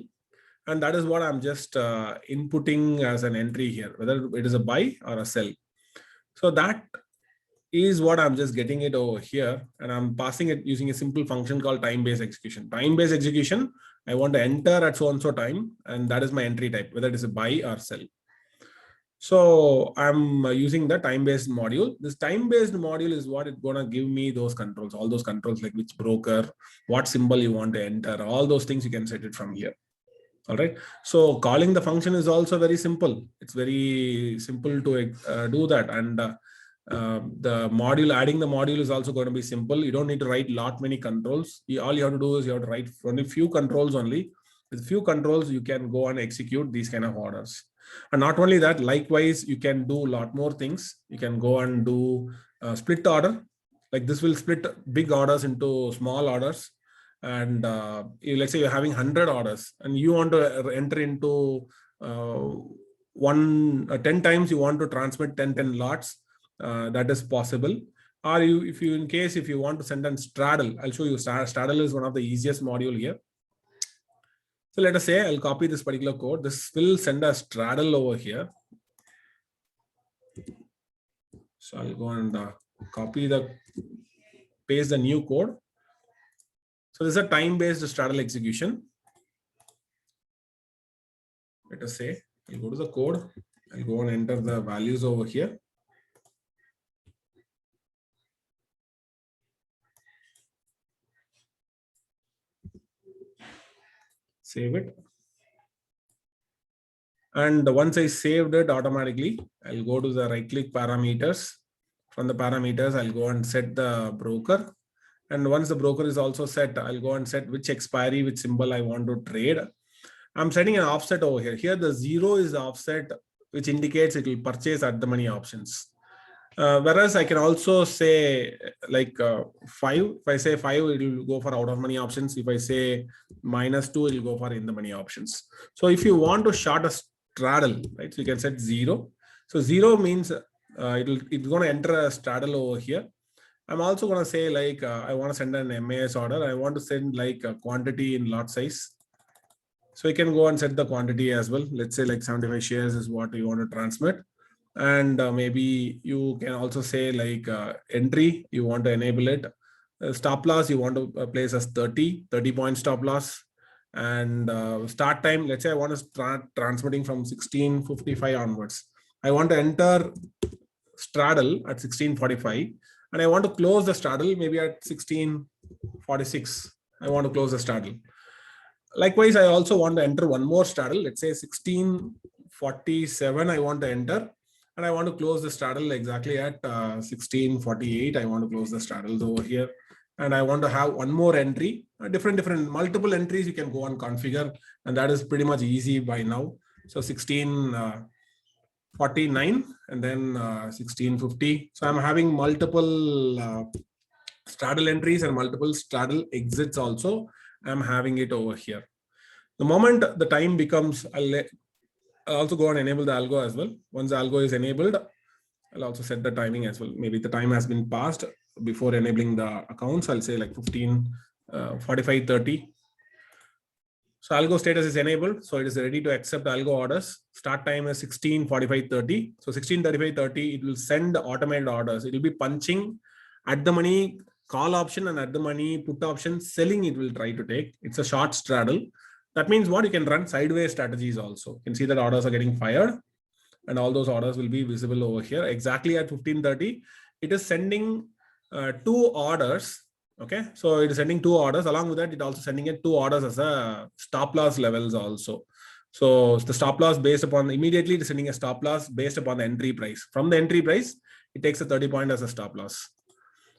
And that is what I'm just inputting as an entry here, whether it is a buy or a sell. So that is what I'm just getting it over here. And I'm passing it using a simple function called time-based execution. Time-based execution, I want to enter at so-and-so time, and that is my entry type, whether it is a buy or sell. So I'm using the time-based module. This time-based module is what it's going to give me those controls, all those controls like which broker, what symbol you want to enter, all those things you can set it from here. All right. So calling the function is also very simple. It's very simple to do that. And the module, adding the module is also going to be simple. You don't need to write many controls. All you have to do is you have to write only few controls only. With few controls, you can go and execute these kind of orders. And not only that, likewise, you can do a lot more things. You can go and do split order. Like this will split big orders into small orders. And let's say you're having 100 orders and you want to enter into 10 times, you want to transmit 10 lots. That is possible. Or if you want to send a straddle, I'll show you. Straddle is one of the easiest module here. So let us say I'll copy this particular code. This will send a straddle over here. So I'll go and paste the new code. So this is a time-based straddle execution. Let us say I'll go to the code. I'll go and enter the values over here. Save it. And once I saved it automatically, I'll go to the right-click parameters. From the parameters, I'll go and set the broker. And once the broker is also set, I'll go and set which expiry, which symbol I want to trade. I'm setting an offset over here. Here, the 0 is the offset, which indicates it will purchase at the money options. Whereas I can also say like 5. If I say 5, it will go for out of money options. If I say -2, it will go for in the money options. So if you want to short a straddle, right? So you can set 0. So 0 means it's going to enter a straddle over here. I'm also going to say like, I want to send an MAS order. I want to send like a quantity in lot size. So you can go and set the quantity as well. Let's say like 75 shares is what you want to transmit. And maybe you can also say like entry, you want to enable it. Stop loss, you want to place as 30 point stop loss. And start time, let's say I want to start transmitting from 16:55 onwards. I want to enter straddle at 16:45 and I want to close the straddle maybe at 16:46. I want to close the straddle. Likewise, I also want to enter one more straddle. Let's say 16:47 I want to enter. And I want to close the straddle exactly at 16:48. I want to close the straddles over here. And I want to have one more entry, different multiple entries you can go and configure. And that is pretty much easy by now. So 16:49 and then 16:50. So I'm having multiple straddle entries and multiple straddle exits also. I'm having it over here. The moment the time becomes, I'll also go and enable the algo as well. Once the algo is enabled, I'll also set the timing as well. Maybe the time has been passed before enabling the accounts. I'll say like 15:45:30. So algo status is enabled. So it is ready to accept algo orders. Start time is 16:45:30. So 16:35:30, it will send automated orders. It will be punching at the money call option and at the money put option selling. It will try to take. It's a short straddle. That means what you can run sideways strategies also. You can see that orders are getting fired and all those orders will be visible over here. Exactly at 15:30, it is sending 2 orders. Okay, so it is sending 2 orders. Along with that, it also sending it 2 orders as a stop loss levels also. So the stop loss based upon immediately it is sending a stop loss based upon the entry price. From the entry price, it takes a 30 point as a stop loss.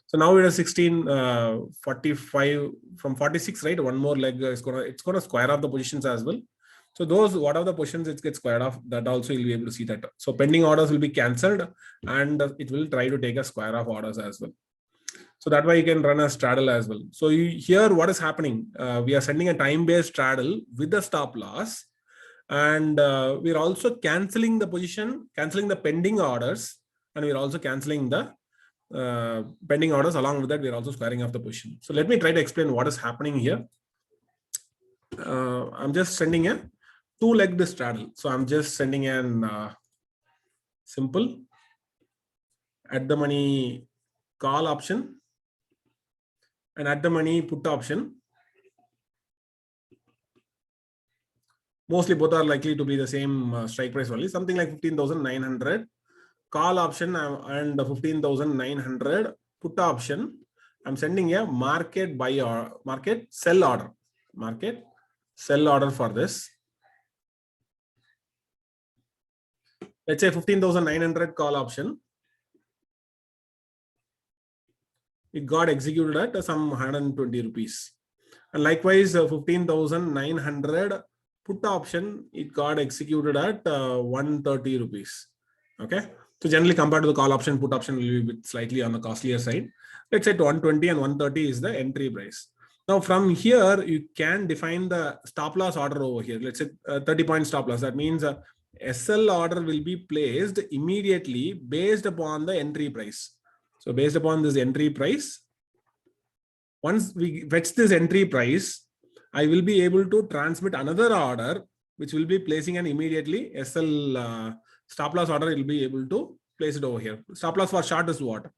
So now it is 16:45 from 46, right? One more leg is it's gonna square off the positions as well. So those, what are the positions it gets squared off, that also you'll be able to see that. So pending orders will be cancelled and it will try to take a square off orders as well. So that way you can run a straddle as well. So here what is happening? We are sending a time-based straddle with the stop loss, and we're also cancelling the position, cancelling the pending orders, and we're also cancelling the pending orders. Along with that, we're also squaring off the position. So let me try to explain what is happening here. I'm just sending a 2-legged straddle. So I'm just sending an simple at the money call option and at the money put option. Mostly both are likely to be the same strike price only, something like 15,900 call option and 15,900 put option. I'm sending a market buy or market sell order, market sell order for this. Let's say 15,900 call option. It got executed at some 120 rupees. And likewise, 15,900 put option, it got executed at 130 rupees. Okay. So generally compared to the call option, put option will be a bit slightly on the costlier side. Let's say 120 and 130 is the entry price. Now from here, you can define the stop loss order over here. Let's say 30 point stop loss. That means SL order will be placed immediately based upon the entry price. So based upon this entry price, once we fetch this entry price, I will be able to transmit another order, which will be placing an immediately SL stop loss order. It will be able to place it over here. Stop loss for short is what?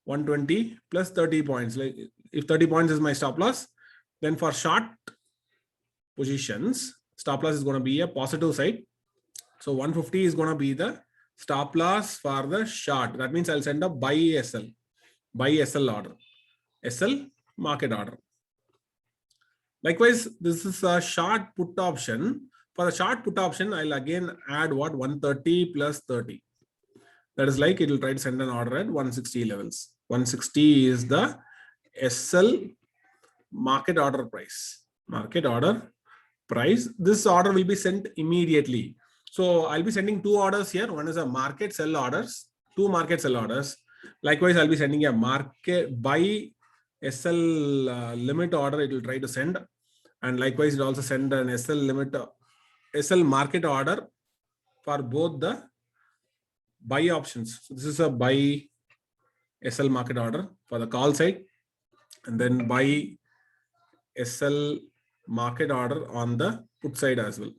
120 plus 30 points. Like if 30 points is my stop loss, then for short positions, stop loss is going to be a positive side. So 150 is going to be the stop loss for the short. That means I'll send a buy SL order, SL market order. Likewise, this is a short put option. For the short put option, I'll again add what? 130 plus 30. That is like it will try to send an order at 160 levels. 160 is the SL market order price. Market order price. This order will be sent immediately. So I'll be sending 2 orders here. One is a market sell orders, 2 market sell orders. Likewise, I'll be sending a market buy SL limit order. It will try to send. And likewise, it also send an SL limit, SL market order for both the buy options. So this is a buy SL market order for the call side, and then buy SL market order on the put side as well.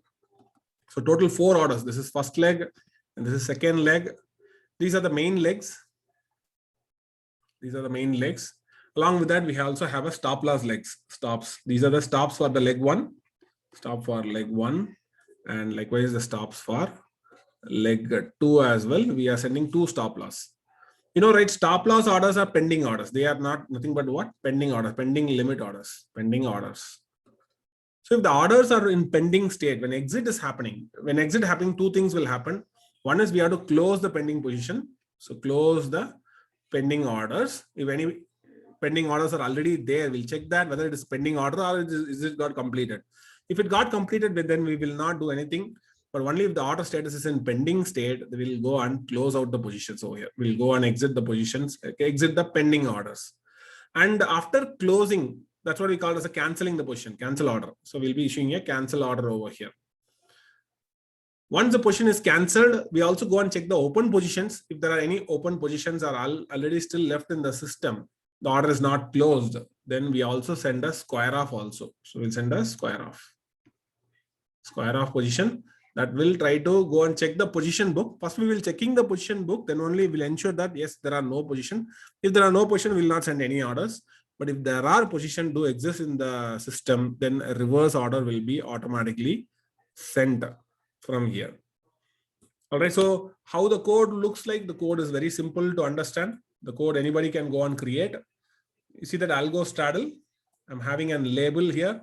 So total 4 orders. This is first leg and this is second leg. These are the main legs. These are the main legs. Along with that, we also have a stop loss legs, stops. These are the stops for the leg 1, stop for leg 1, and likewise the stops for leg 2 as well. We are sending 2 stop loss. Right? Stop loss orders are pending orders. They are not nothing but what? Pending orders, pending limit orders, pending orders. So if the orders are in pending state, when exit is happening, 2 things will happen. One is we have to close the pending position. So close the pending orders. If any pending orders are already there, we'll check that whether it is pending order or is it got completed. If it got completed, then we will not do anything. But only if the order status is in pending state, we will go and close out the positions over here. We'll go and exit the positions, exit the pending orders. And after closing, that's what we call as a canceling the position, cancel order. So we'll be issuing a cancel order over here. Once the position is cancelled, we also go and check the open positions. If there are any open positions are already still left in the system, the order is not closed, then we also send a square off also. So we'll send a square off position. That will try to go and check the position book. First, we will checking the position book. Then only we'll ensure that yes, there are no position. If there are no position, we will not send any orders. But if there are position do exist in the system, then a reverse order will be automatically sent from here. All right. So how the code looks like? The code is very simple to understand. The code anybody can go and create. You see that algo straddle. I'm having a label here.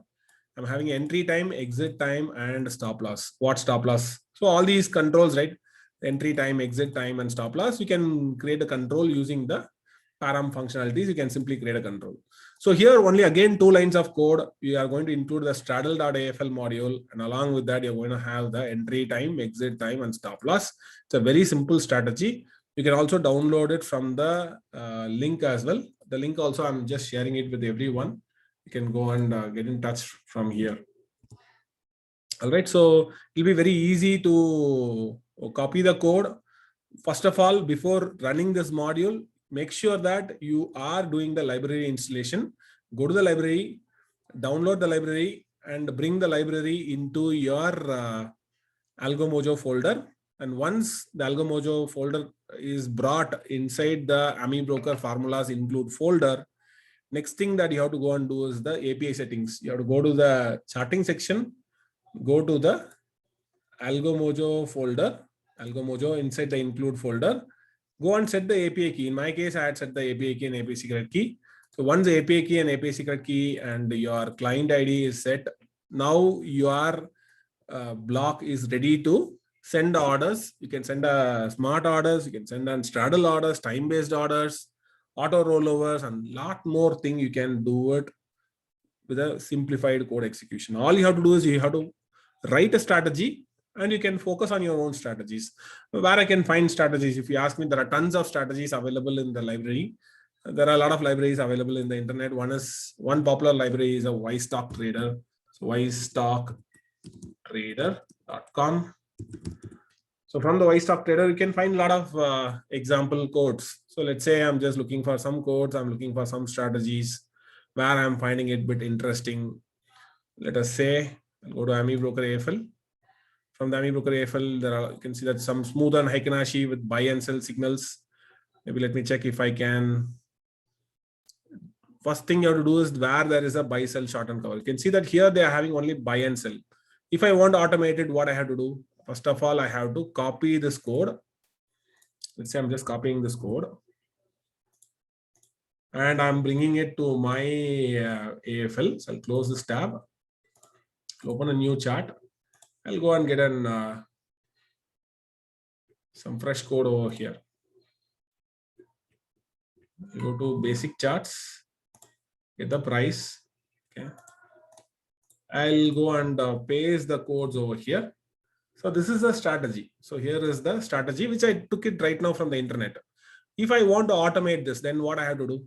I'm having entry time, exit time, and stop loss. What stop loss? So all these controls, right? Entry time, exit time, and stop loss. You can create a control using the param functionalities. You can simply create a control. So here only again 2 lines of code. We are going to include the straddle.afl module, and along with that, you're going to have the entry time, exit time, and stop loss. It's a very simple strategy. You can also download it from the link as well. The link also I'm just sharing it with everyone. You can go and get in touch from here. All right, so it'll be very easy to copy the code. First of all, before running this module, make sure that you are doing the library installation. Go to the library, download the library, and bring the library into your AlgoMojo folder. And once the AlgoMojo folder is brought inside the AmiBroker formulas include folder, next thing that you have to go and do is the API settings. You have to go to the charting section, go to the AlgoMojo folder, AlgoMojo inside the include folder, go and set the API key. In my case, I had set the API key and API secret key. So once the API key and API secret key and your client ID is set, now your block is ready to send orders. You can send smart orders, you can send on straddle orders, time-based orders, auto rollovers, and a lot more thing you can do it with a simplified code execution. All you have to do is you have to write a strategy and you can focus on your own strategies. Where I can find strategies, if you ask me, there are tons of strategies available in the library. There are a lot of libraries available in the internet. One popular library is a Ystock Trader. So ystocktrader.com. So from the Ystock Trader, you can find a lot of example codes. So let's say I'm just looking for some codes. I'm looking for some strategies where I'm finding it a bit interesting. Let us say I'll go to AmiBroker AFL. From the AmiBroker AFL, you can see that some smooth and Heikin-Ashi with buy and sell signals. Maybe let me check if I can. First thing you have to do is where there is a buy, sell, short and cover. You can see that here they are having only buy and sell. If I want automated, what I have to do? First of all, I have to copy this code. Let's say I'm just copying this code. And I'm bringing it to my AFL. So I'll close this tab. I'll open a new chart. I'll go and get some fresh code over here. I'll go to basic charts, get the price. Okay. I'll go and paste the codes over here. So this is the strategy. So here is the strategy, which I took it right now from the internet. If I want to automate this, then what I have to do?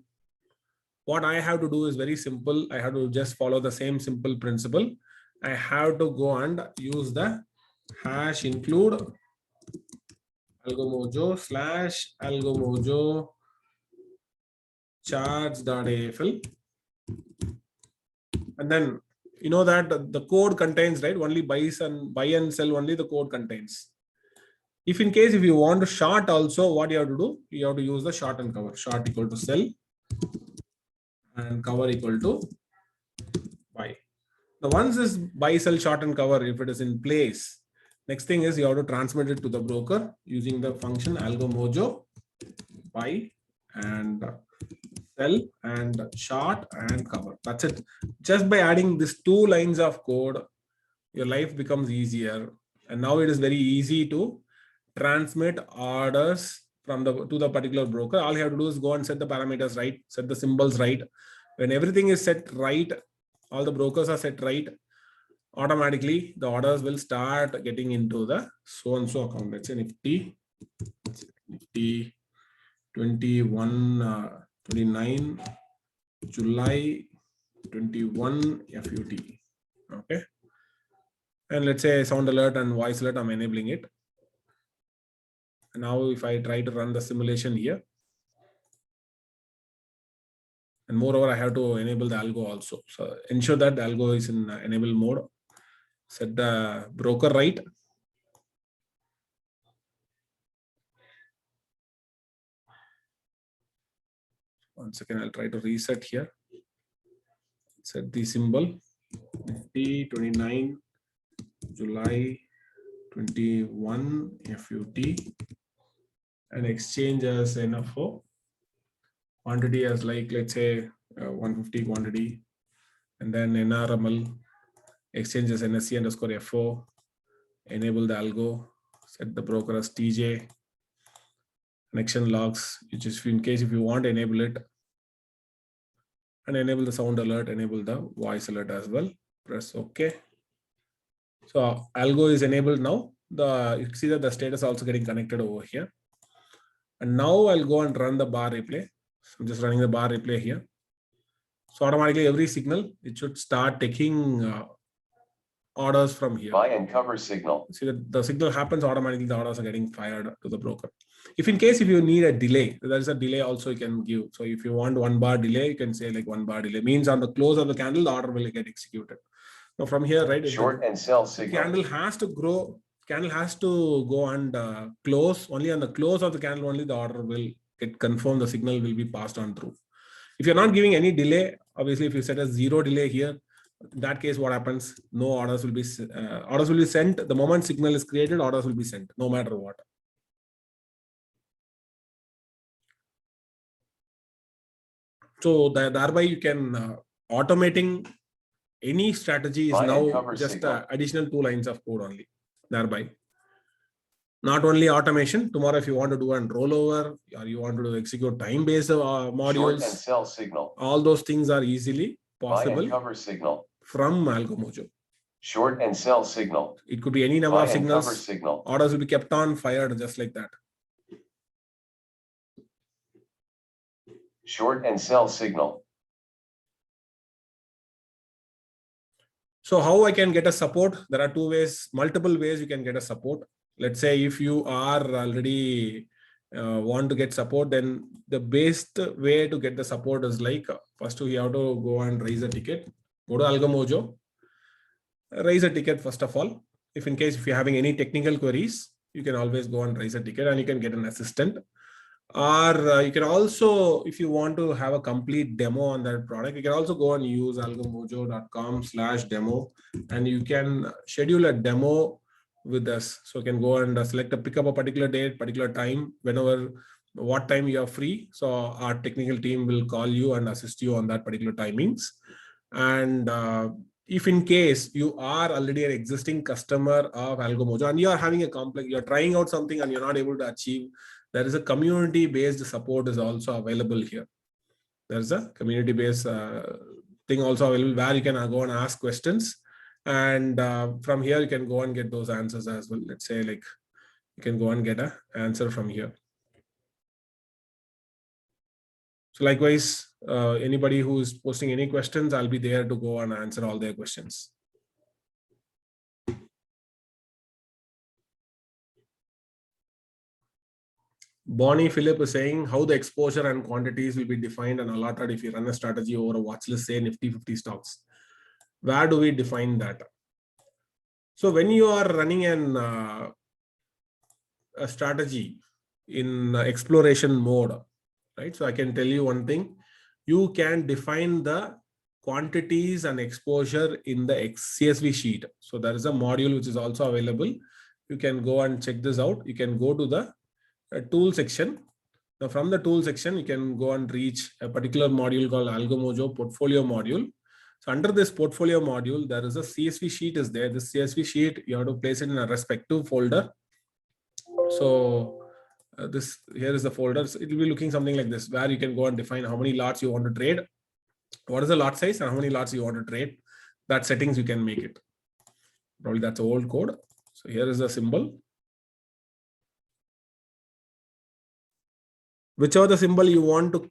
What I have to do is very simple. I have to just follow the same simple principle. I have to go and use the hash include AlgoMojo /AlgoMojo charts.afl, and then you know that the code contains, right, only buy and sell, only the code contains. If in case if you want to short also, what you have to do, you have to use the short and cover. Short equal to sell and cover equal to buy. Now once this buy, sell, short and cover, if it is in place, next thing is you have to transmit it to the broker using the function AlgoMojo buy and sell and short and cover. That's it. Just by adding these 2 lines of code, your life becomes easier. And now it is very easy to transmit orders from to the particular broker. All you have to do is go and set the parameters right, set the symbols right. When everything is set right, all the brokers are set right, automatically the orders will start getting into the so and so account. Let's say Nifty 29 July 21 FUT. Okay. And let's say sound alert and voice alert, I'm enabling it. And now if I try to run the simulation here, and moreover, I have to enable the algo also. So ensure that the algo is in enable mode. Set the broker right. One second, I'll try to reset here. Set the symbol Nifty 29 July 21 FUT and exchange as NFO. Quantity as like, let's say 150 quantity, and then NRML, exchange as NSC underscore FO, enable the algo, set the broker as TJ, connection logs, which is in case if you want to enable it, and enable the sound alert, enable the voice alert as well. Press OK. So algo is enabled now. You see that the status also getting connected over here. And now I'll go and run the bar replay. So I'm just running the bar replay here. So automatically every signal, it should start taking orders from here. Buy and cover signal. See that the signal happens automatically, the orders are getting fired to the broker. If in case if you need a delay, there is a delay also you can give. So if you want 1 bar delay, you can say like 1 bar delay means on the close of the candle, the order will get executed. Now from here, right? Short and sell signal. Candle has to grow. Candle has to go and close. Only on the close of the candle, only the order will get confirmed. The signal will be passed on through. If you're not giving any delay, obviously, if you set a 0 delay here, in that case, what happens? No orders will be sent. The moment signal is created, orders will be sent, no matter what. So thereby you can automating any strategy is now just additional 2 lines of code only. Thereby, not only automation. Tomorrow, if you want to do a rollover or you want to execute time-based modules, short and sell signal, all those things are easily possible. Buy and cover signal from AlgoMojo. Short and sell signal. It could be any number Buy of signals. And cover signal. Orders will be kept on fired just like that. Short and sell signal. So how I can get a support? There are 2 ways, multiple ways you can get a support. Let's say if you are already want to get support, then the best way to get the support is like, first you have to go and raise a ticket. Go to AlgoMojo, raise a ticket first of all. If in case if you're having any technical queries, you can always go and raise a ticket and you can get an assistant. Or you can also, if you want to have a complete demo on that product, you can also go and use algomojo.com/demo and you can schedule a demo with us. So you can go and pick up a particular date, particular time, what time you are free. So our technical team will call you and assist you on that particular timings. And if in case you are already an existing customer of AlgoMojo and you are having a complex, you're trying out something and you're not able to achieve, there is a community-based support is also available here. There's a community-based thing also available where you can go and ask questions. And from here, you can go and get those answers as well. Let's say like you can go and get an answer from here. So likewise, anybody who is posting any questions, I'll be there to go and answer all their questions. Bonnie Philip is saying how the exposure and quantities will be defined and allotted if you run a strategy over a watch list, say Nifty 50 stocks. Where do we define that? So when you are running a strategy in exploration mode, right? So I can tell you one thing, you can define the quantities and exposure in the CSV sheet. So there is a module which is also available. You can go and check this out. You can go to the tool section. Now from the tool section, you can go and reach a particular module called AlgoMojo portfolio module. So under this portfolio module, there is a CSV sheet is there. This CSV sheet, you have to place it in a respective folder. So this here is the folder. So it will be looking something like this, where you can go and define how many lots you want to trade, what is the lot size, and how many lots you want to trade. That settings you can make it. Probably that's old code. So here is the symbol. Whichever the symbol you want to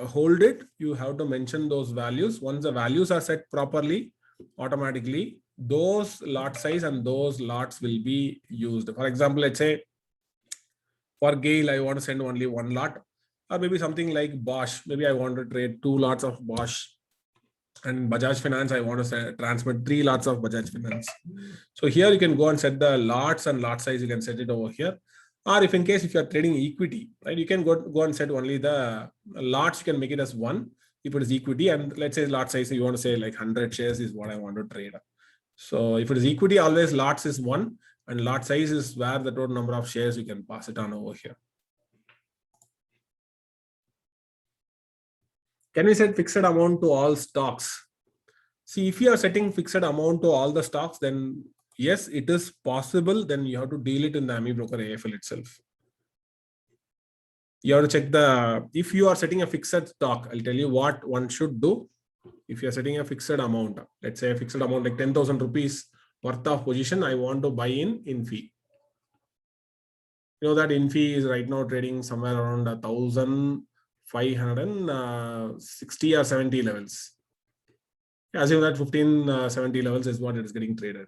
hold it, you have to mention those values. Once the values are set properly, automatically those lot size and those lots will be used. For example, let's say for GAIL, I want to send only one lot, or maybe something like Bosch. Maybe I want to trade 2 lots of Bosch, and Bajaj Finance, I want to transmit 3 lots of Bajaj Finance. So here you can go and set the lots and lot size. You can set it over here. Or if in case if you are trading equity, right, you can go and set only the lots. You can make it as 1 if it is equity, and let's say lot size you want to say like 100 shares is what I want to trade. So if it is equity, always lots is 1, and lot size is where the total number of shares you can pass it on over here. Can we set fixed amount to all stocks? See, if you are setting fixed amount to all the stocks, then yes, it is possible. Then you have to deal it in the AmiBroker AFL itself. You have to check if you are setting a fixed stock, I'll tell you what one should do. If you are setting a fixed amount, let's say a fixed amount like 10,000 rupees worth of position, I want to buy in Infi. You know that Infi is right now trading somewhere around 1,560 or 70 levels. Assume that 1570 levels is what it is getting traded.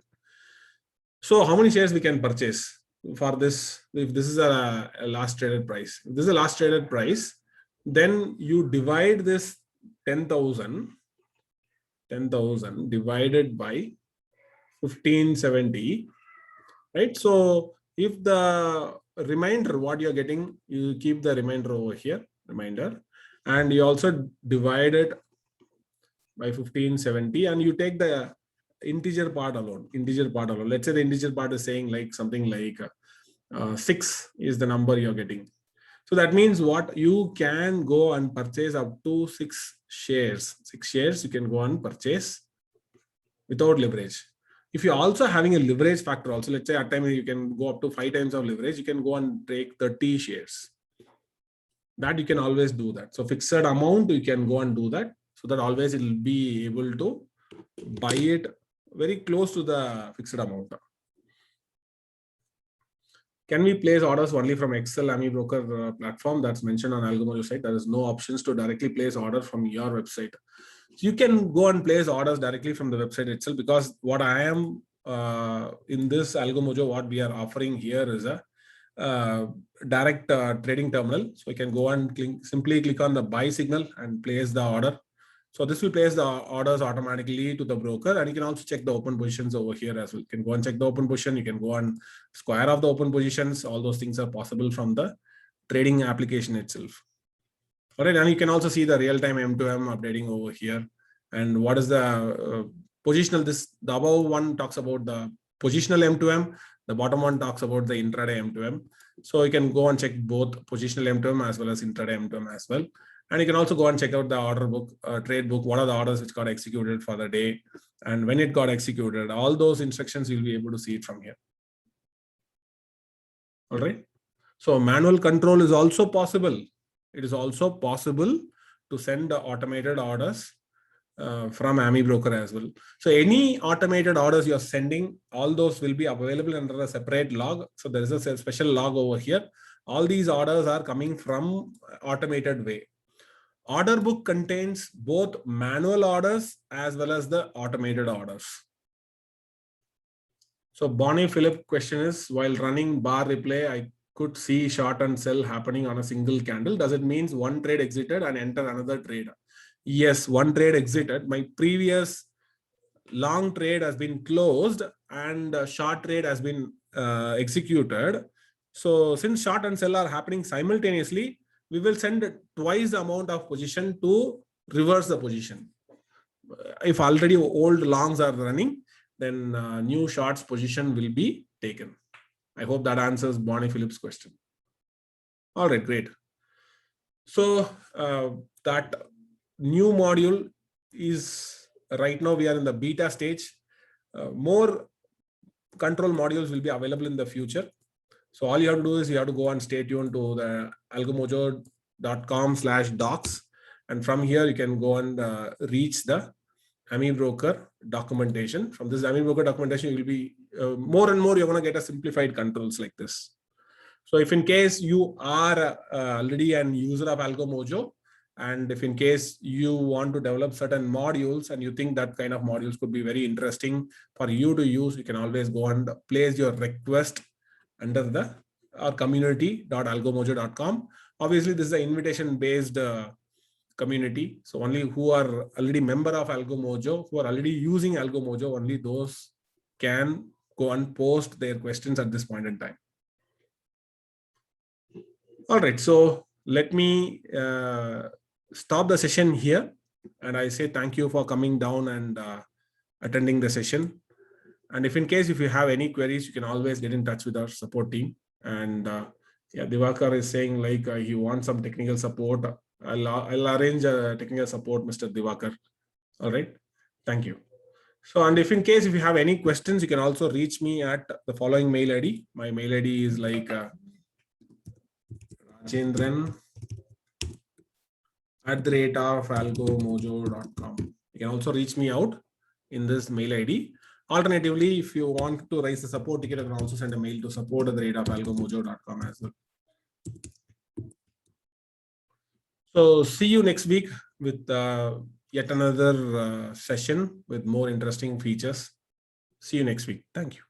So how many shares we can purchase for this? If this is a last traded price, if this is a last traded price, then you divide this 10,000 divided by 1570, right? So if the remainder, what you're getting, you keep the remainder over here, remainder, and you also divide it by 1570, and you take the integer part alone. Let's say the integer part is saying like something like 6 is the number you're getting. So that means what you can go and purchase up to 6 shares. 6 shares you can go and purchase without leverage. If you're also having a leverage factor also, let's say at times you can go up to 5 times of leverage, you can go and take 30 shares. That you can always do that. So fixed amount, you can go and do that, so that always it will be able to buy it very close to the fixed amount. Can we place orders only from Excel AmiBroker platform that's mentioned on AlgoMojo site? There is no options to directly place order from your website. So you can go and place orders directly from the website itself, because what I am in this AlgoMojo, what we are offering here is a direct trading terminal. So you can go and simply click on the buy signal and place the order. So this will place the orders automatically to the broker, and you can also check the open positions over here as well. You can go and check the open position. You can go and square off the open positions. All those things are possible from the trading application itself. All right, and you can also see the real-time M2M updating over here. And what is the positional? The above one talks about the positional M2M. The bottom one talks about the intraday M2M. So you can go and check both positional M2M as well as intraday M2M as well. And you can also go and check out the order book, trade book. What are the orders which got executed for the day and when it got executed? All those instructions you'll be able to see it from here. All right. So manual control is also possible. It is also possible to send the automated orders from AmiBroker as well. So any automated orders you're sending, all those will be available under a separate log. So there is a special log over here. All these orders are coming from automated way. Order book contains both manual orders as well as the automated orders. So Bonnie Philip question is, while running bar replay, I could see short and sell happening on a single candle. Does it mean one trade exited and enter another trade? Yes, one trade exited. My previous long trade has been closed and short trade has been executed. So since short and sell are happening simultaneously, we will send twice the amount of position to reverse the position. If already old longs are running, then new shorts position will be taken. I hope that answers Bonnie Phillips' question. All right, great. So that new module is right now we are in the beta stage. More control modules will be available in the future. So all you have to do is you have to go and stay tuned to the algomojo.com/docs. And from here, you can go and reach the AmiBroker documentation. From this AmiBroker documentation, you will be more and more, you're going to get a simplified controls like this. So if in case you are already an user of AlgoMojo, and if in case you want to develop certain modules and you think that kind of modules could be very interesting for you to use, you can always go and place your request under the community.algomojo.com. Obviously, this is an invitation-based community. So only who are already member of AlgoMojo, who are already using AlgoMojo, only those can go and post their questions at this point in time. All right, so let me stop the session here. And I say thank you for coming down and attending the session. And if in case, if you have any queries, you can always get in touch with our support team. And yeah, Divakar is saying like he wants some technical support. I'll arrange a technical support, Mr. Divakar. All right, thank you. So, and if in case, if you have any questions, you can also reach me at the following mail ID. My mail ID is like rajendran@algomojo.com. You can also reach me out in this mail ID. Alternatively, if you want to raise a support ticket, you can also send a mail to support@algomojo.com as well. So see you next week with yet another session with more interesting features. See you next week. Thank you.